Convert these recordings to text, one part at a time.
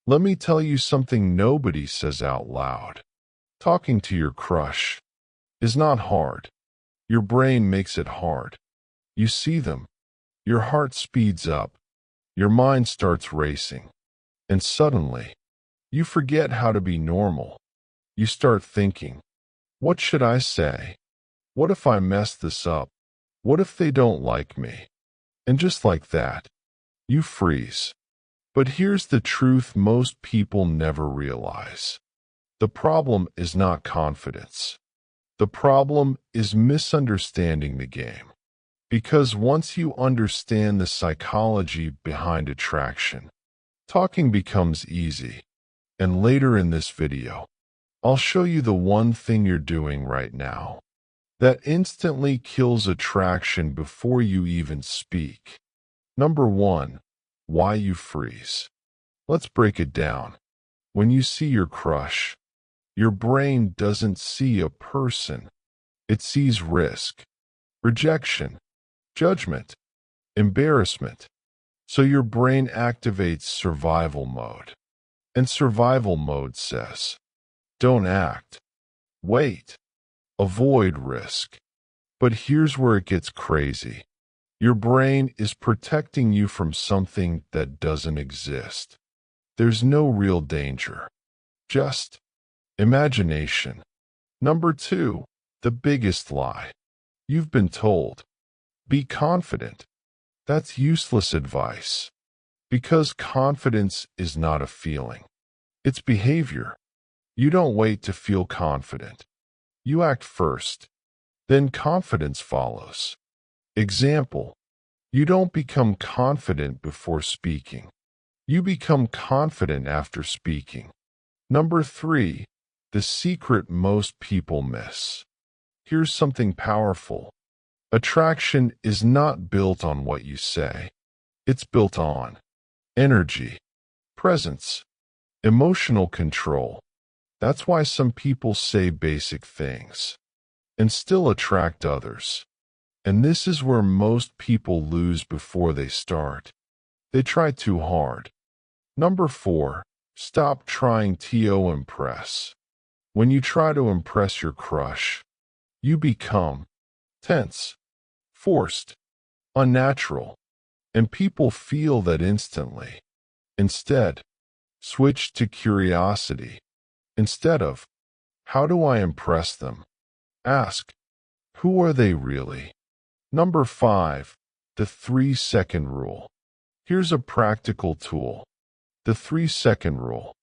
Let me tell you something nobody says out loud. Talking to your crush is not hard. Your brain makes it hard. You see them. Your heart speeds up. Your mind starts racing. And suddenly, you forget how to be normal. You start thinking, what should I say? What if I mess this up? What if they don't like me? And just like that, you freeze. But here's the truth most people never realize. The problem is not confidence. The problem is misunderstanding the game. Because once you understand the psychology behind attraction, talking becomes easy. And later in this video, I'll show you the one thing you're doing right now that instantly kills attraction before you even speak. Number 1. Why you freeze. Let's break it down. When you see your crush, your brain doesn't see a person. It sees risk, rejection, judgment, embarrassment. So your brain activates survival mode. And survival mode says, don't act. Wait. Avoid risk. But here's where it gets crazy. Your brain is protecting you from something that doesn't exist. There's no real danger. Just imagination. Number 2, the biggest lie. You've been told, be confident. That's useless advice. Because confidence is not a feeling. It's behavior. You don't wait to feel confident. You act first. Then confidence follows. Example. You don't become confident before speaking. You become confident after speaking. Number 3, the secret most people miss. Here's something powerful. Attraction is not built on what you say. It's built on energy, presence, emotional control. That's why some people say basic things and still attract others. And this is where most people lose before they start. They try too hard. Number 4, stop trying to impress. When you try to impress your crush, you become tense, forced, unnatural, and people feel that instantly. Instead, switch to curiosity. Instead of, how do I impress them? Ask, who are they really? Number 5, the 3-second rule. Here's a practical tool. The 3-second rule.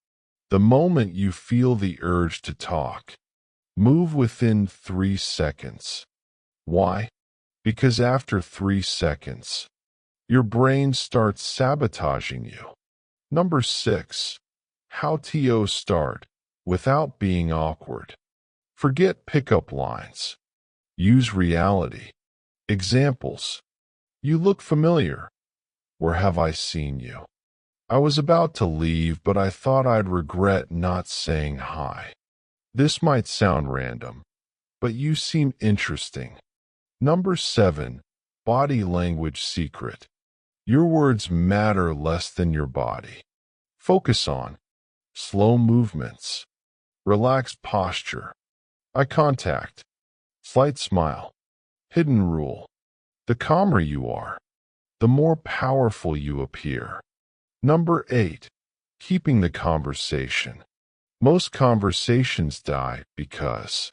The moment you feel the urge to talk, move within 3 seconds. Why? Because after 3 seconds, your brain starts sabotaging you. Number 6, how to start without being awkward. Forget pickup lines. Use reality. Examples. You look familiar. Where have I seen you? I was about to leave, but I thought I'd regret not saying hi. This might sound random, but you seem interesting. Number 7, body language secret. Your words matter less than your body. Focus on slow movements, relaxed posture, eye contact, slight smile, hidden rule. The calmer you are, the more powerful you appear. Number 8, keeping the conversation. Most conversations die because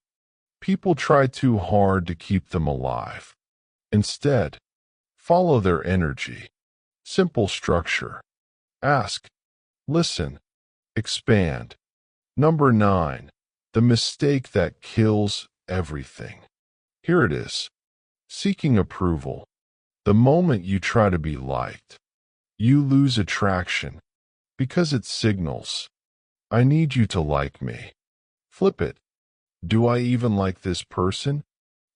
people try too hard to keep them alive. Instead, follow their energy. Simple structure. Ask, listen, expand. Number 9, the mistake that kills everything. Here it is. Seeking approval. The moment you try to be liked, you lose attraction because it signals, I need you to like me. Flip it. Do I even like this person?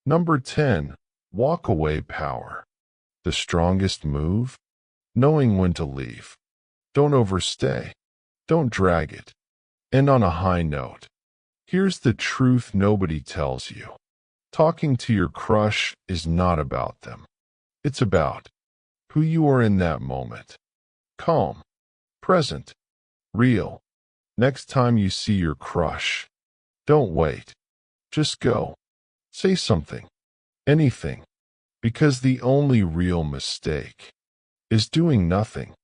Number 10, walk away power. The strongest move? Knowing when to leave. Don't overstay. Don't drag it. End on a high note. Here's the truth nobody tells you. Talking to your crush is not about them. It's about who you are in that moment. Calm, present, Real. Next time you see your crush, don't wait. Just go. Say something. Anything. Because the only real mistake is doing nothing.